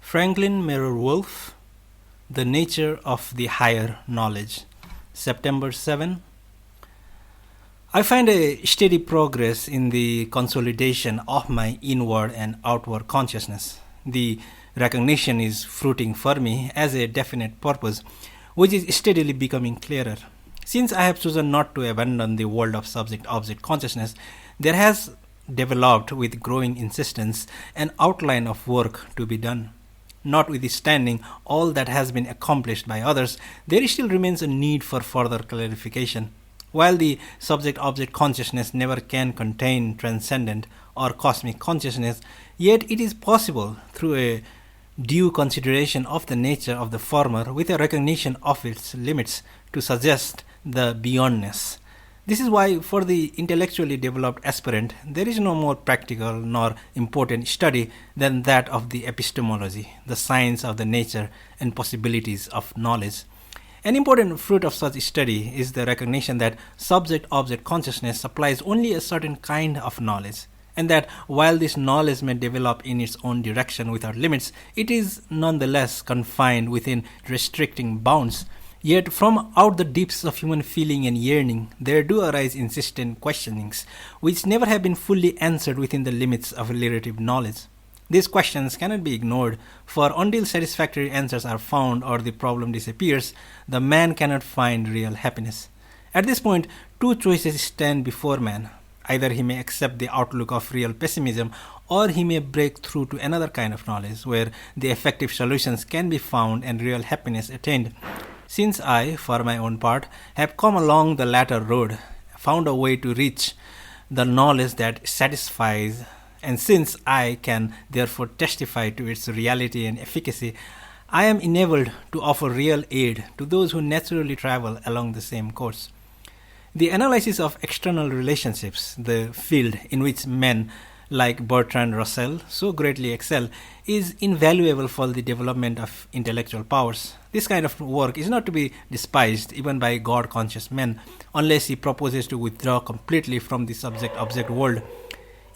Franklin Merrell Wolff, The Nature of the Higher Knowledge, September 7. I find a steady progress in the consolidation of my inward and outward consciousness. The recognition is fruiting for me as a definite purpose, which is steadily becoming clearer. Since I have chosen not to abandon the world of subject-object consciousness, there has developed with growing insistence an outline of work to be done. Notwithstanding all that has been accomplished by others, there still remains a need for further clarification. While the subject-object consciousness never can contain transcendent or cosmic consciousness, yet it is possible, through a due consideration of the nature of the former with a recognition of its limits, to suggest the beyondness. This is why, for the intellectually developed aspirant, there is no more practical nor important study than that of the epistemology, the science of the nature and possibilities of knowledge. An important fruit of such study is the recognition that subject-object consciousness supplies only a certain kind of knowledge, and that while this knowledge may develop in its own direction without limits, it is nonetheless confined within restricting bounds. Yet from out the deeps of human feeling and yearning, there do arise insistent questionings, which never have been fully answered within the limits of relative knowledge. These questions cannot be ignored, for until satisfactory answers are found or the problem disappears, the man cannot find real happiness. At this point, two choices stand before man. Either he may accept the outlook of real pessimism, or he may break through to another kind of knowledge, where the effective solutions can be found and real happiness attained. Since I, for my own part, have come along the latter road, found a way to reach the knowledge that satisfies, and since I can therefore testify to its reality and efficacy, I am enabled to offer real aid to those who naturally travel along the same course. The analysis of external relationships, the field in which men like Bertrand Russell so greatly excel, is invaluable for the development of intellectual powers. This kind of work is not to be despised even by God-conscious men, unless he proposes to withdraw completely from the subject-object world.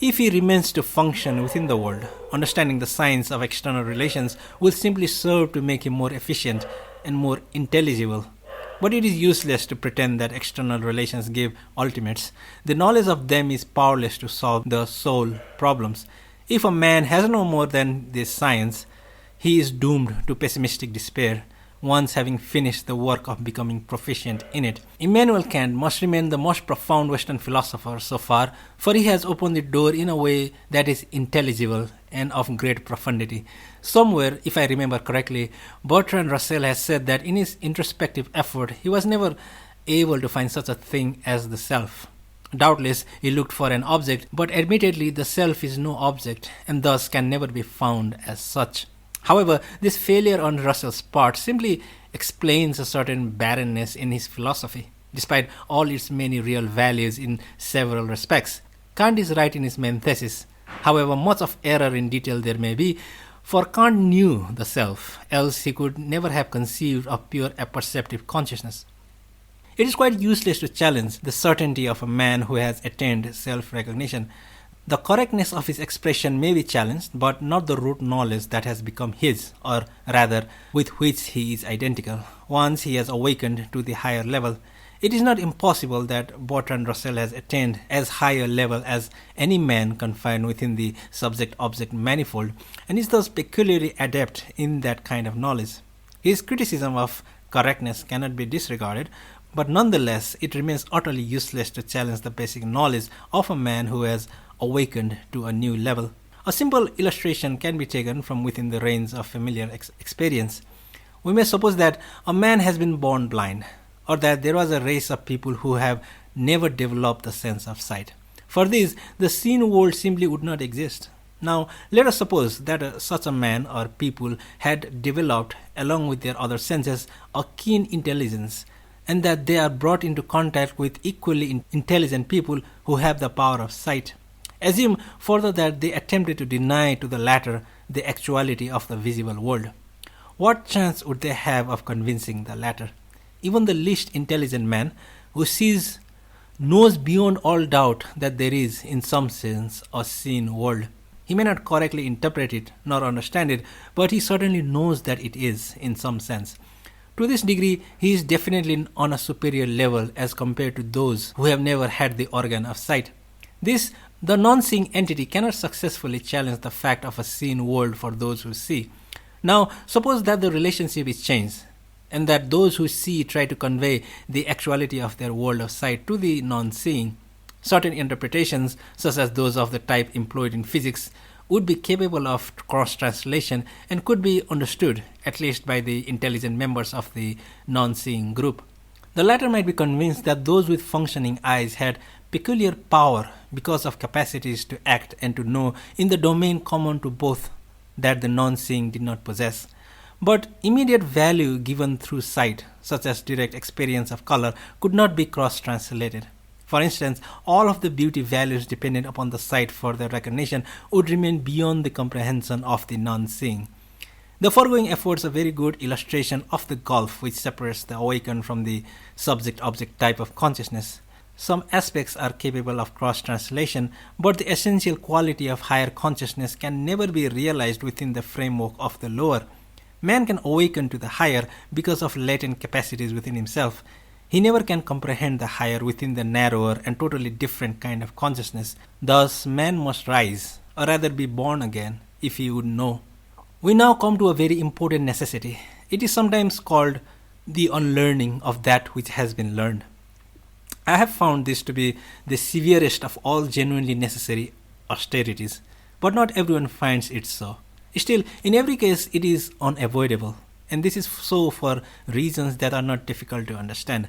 If he remains to function within the world, understanding the science of external relations will simply serve to make him more efficient and more intelligible. But it is useless to pretend that external relations give ultimates. The knowledge of them is powerless to solve the soul problems. If a man has no more than this science, he is doomed to pessimistic despair, once having finished the work of becoming proficient in it. Immanuel Kant must remain the most profound Western philosopher so far, for he has opened the door in a way that is intelligible and of great profundity. Somewhere, if I remember correctly, Bertrand Russell has said that in his introspective effort, he was never able to find such a thing as the self. Doubtless, he looked for an object, but admittedly the self is no object, and thus can never be found as such. However, this failure on Russell's part simply explains a certain barrenness in his philosophy, despite all its many real values in several respects. Kant is right in his main thesis, however much of error in detail there may be, for Kant knew the self, else he could never have conceived of pure apperceptive consciousness. It is quite useless to challenge the certainty of a man who has attained self-recognition. The correctness of his expression may be challenged, but not the root knowledge that has become his, or rather, with which he is identical, once he has awakened to the higher level. It is not impossible that Bertrand Russell has attained as high a level as any man confined within the subject-object manifold, and is thus peculiarly adept in that kind of knowledge. His criticism of correctness cannot be disregarded, but nonetheless it remains utterly useless to challenge the basic knowledge of a man who has awakened to a new level. A simple illustration can be taken from within the range of familiar experience. We may suppose that a man has been born blind, or that there was a race of people who have never developed the sense of sight. For this, the seen world simply would not exist. Now, let us suppose that such a man or people had developed, along with their other senses, a keen intelligence, and that they are brought into contact with equally intelligent people who have the power of sight. Assume further that they attempted to deny to the latter the actuality of the visible world. What chance would they have of convincing the latter? Even the least intelligent man who sees knows beyond all doubt that there is, in some sense, a seen world. He may not correctly interpret it nor understand it, but he certainly knows that it is, in some sense. To this degree, he is definitely on a superior level as compared to those who have never had the organ of sight. The non-seeing entity cannot successfully challenge the fact of a seen world for those who see. Now, suppose that the relationship is changed, and that those who see try to convey the actuality of their world of sight to the non-seeing. Certain interpretations, such as those of the type employed in physics, would be capable of cross-translation and could be understood, at least by the intelligent members of the non-seeing group. The latter might be convinced that those with functioning eyes had peculiar power because of capacities to act and to know in the domain common to both that the non-seeing did not possess. But immediate value given through sight, such as direct experience of color, could not be cross-translated. For instance, all of the beauty values dependent upon the sight for their recognition would remain beyond the comprehension of the non-seeing. The foregoing affords a very good illustration of the gulf which separates the awakened from the subject-object type of consciousness. Some aspects are capable of cross-translation, but the essential quality of higher consciousness can never be realized within the framework of the lower. Man can awaken to the higher because of latent capacities within himself. He never can comprehend the higher within the narrower and totally different kind of consciousness. Thus, man must rise, or rather be born again, if he would know. We now come to a very important necessity. It is sometimes called the unlearning of that which has been learned. I have found this to be the severest of all genuinely necessary austerities, but not everyone finds it so. Still, in every case, it is unavoidable, and this is so for reasons that are not difficult to understand.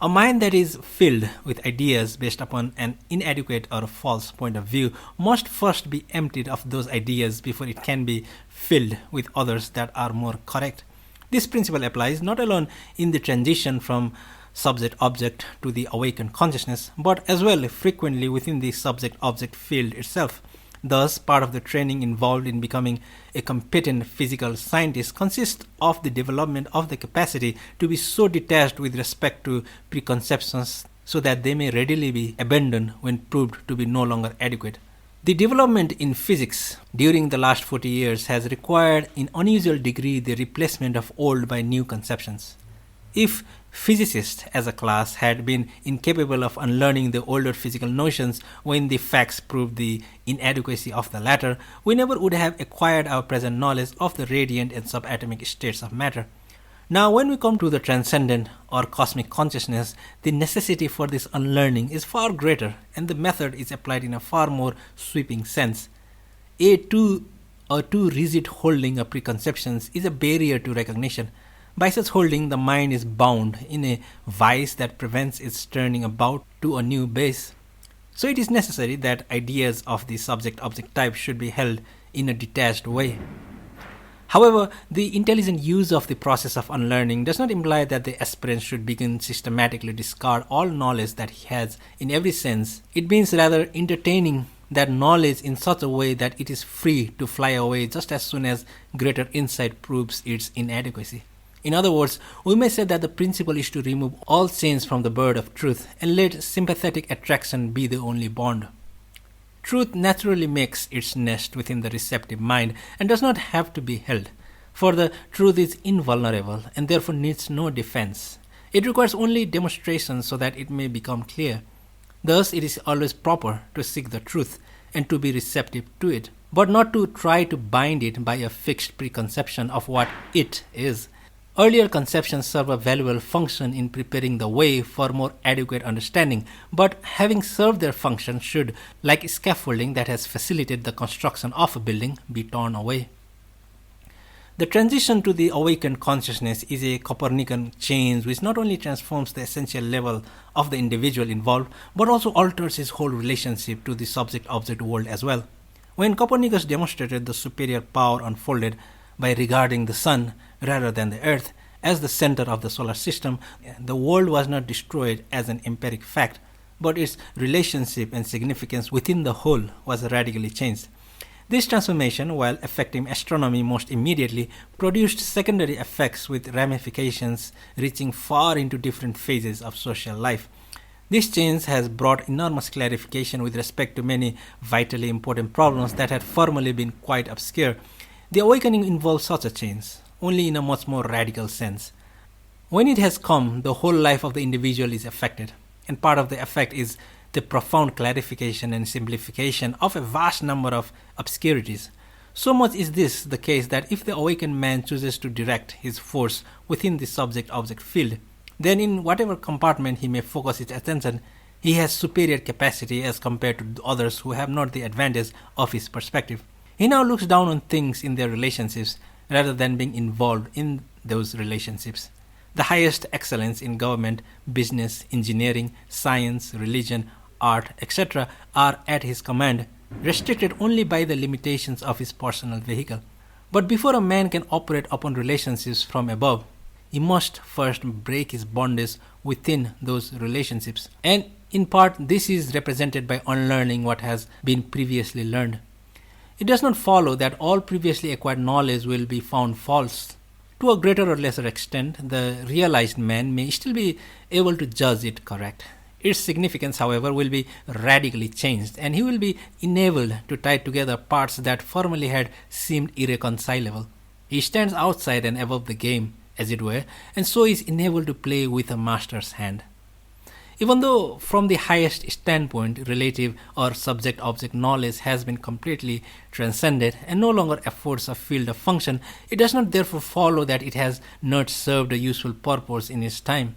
A mind that is filled with ideas based upon an inadequate or false point of view must first be emptied of those ideas before it can be filled with others that are more correct. This principle applies not alone in the transition from subject-object to the awakened consciousness, but as well frequently within the subject-object field itself. Thus, part of the training involved in becoming a competent physical scientist consists of the development of the capacity to be so detached with respect to preconceptions so that they may readily be abandoned when proved to be no longer adequate. The development in physics during the last 40 years has required in unusual degree the replacement of old by new conceptions. If physicists as a class had been incapable of unlearning the older physical notions when the facts proved the inadequacy of the latter, we never would have acquired our present knowledge of the radiant and subatomic states of matter. Now, when we come to the transcendent or cosmic consciousness, the necessity for this unlearning is far greater, and the method is applied in a far more sweeping sense. A too rigid holding of preconceptions is a barrier to recognition. By such holding, the mind is bound in a vice that prevents its turning about to a new base. So it is necessary that ideas of the subject-object type should be held in a detached way. However, the intelligent use of the process of unlearning does not imply that the aspirant should begin systematically discard all knowledge that he has in every sense. It means rather entertaining that knowledge in such a way that it is free to fly away just as soon as greater insight proves its inadequacy. In other words, we may say that the principle is to remove all chains from the bird of truth and let sympathetic attraction be the only bond. Truth naturally makes its nest within the receptive mind and does not have to be held, for the truth is invulnerable and therefore needs no defense. It requires only demonstration so that it may become clear. Thus, it is always proper to seek the truth and to be receptive to it, but not to try to bind it by a fixed preconception of what it is. Earlier conceptions serve a valuable function in preparing the way for more adequate understanding, but having served their function should, like scaffolding that has facilitated the construction of a building, be torn away. The transition to the awakened consciousness is a Copernican change which not only transforms the essential level of the individual involved, but also alters his whole relationship to the subject-object world as well. When Copernicus demonstrated the superior power unfolded by regarding the sun rather than the earth as the center of the solar system, the world was not destroyed as an empiric fact, but its relationship and significance within the whole was radically changed. This transformation, while affecting astronomy most immediately, produced secondary effects with ramifications reaching far into different phases of social life. This change has brought enormous clarification with respect to many vitally important problems that had formerly been quite obscure. The awakening involves such a change, only in a much more radical sense. When it has come, the whole life of the individual is affected, and part of the effect is the profound clarification and simplification of a vast number of obscurities. So much is this the case that if the awakened man chooses to direct his force within the subject object field, then in whatever compartment he may focus his attention, he has superior capacity as compared to others who have not the advantage of his perspective. He now looks down on things in their relationships rather than being involved in those relationships. The highest excellence in government, business, engineering, science, religion, art, etc. are at his command, restricted only by the limitations of his personal vehicle. But before a man can operate upon relationships from above, he must first break his bondage within those relationships. And in part, this is represented by unlearning what has been previously learned. It does not follow that all previously acquired knowledge will be found false. To a greater or lesser extent, the realized man may still be able to judge it correct. Its significance, however, will be radically changed, and he will be enabled to tie together parts that formerly had seemed irreconcilable. He stands outside and above the game, as it were, and so is enabled to play with a master's hand. Even though from the highest standpoint relative or subject-object knowledge has been completely transcended and no longer affords a field of function, it does not therefore follow that it has not served a useful purpose in its time.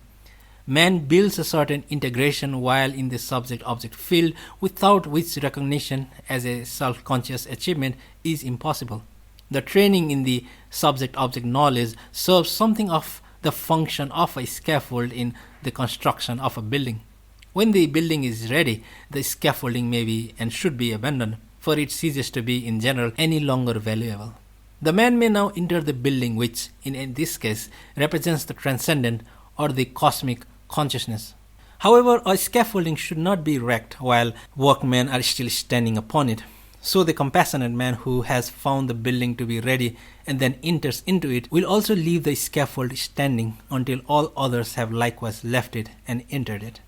Man builds a certain integration while in the subject-object field, without which recognition as a self-conscious achievement is impossible. The training in the subject-object knowledge serves something of the function of a scaffold in the construction of a building. When the building is ready, the scaffolding may be and should be abandoned, for it ceases to be in general any longer valuable. The man may now enter the building which, in this case, represents the transcendent or the cosmic consciousness. However, a scaffolding should not be wrecked while workmen are still standing upon it. So the compassionate man who has found the building to be ready and then enters into it will also leave the scaffold standing until all others have likewise left it and entered it.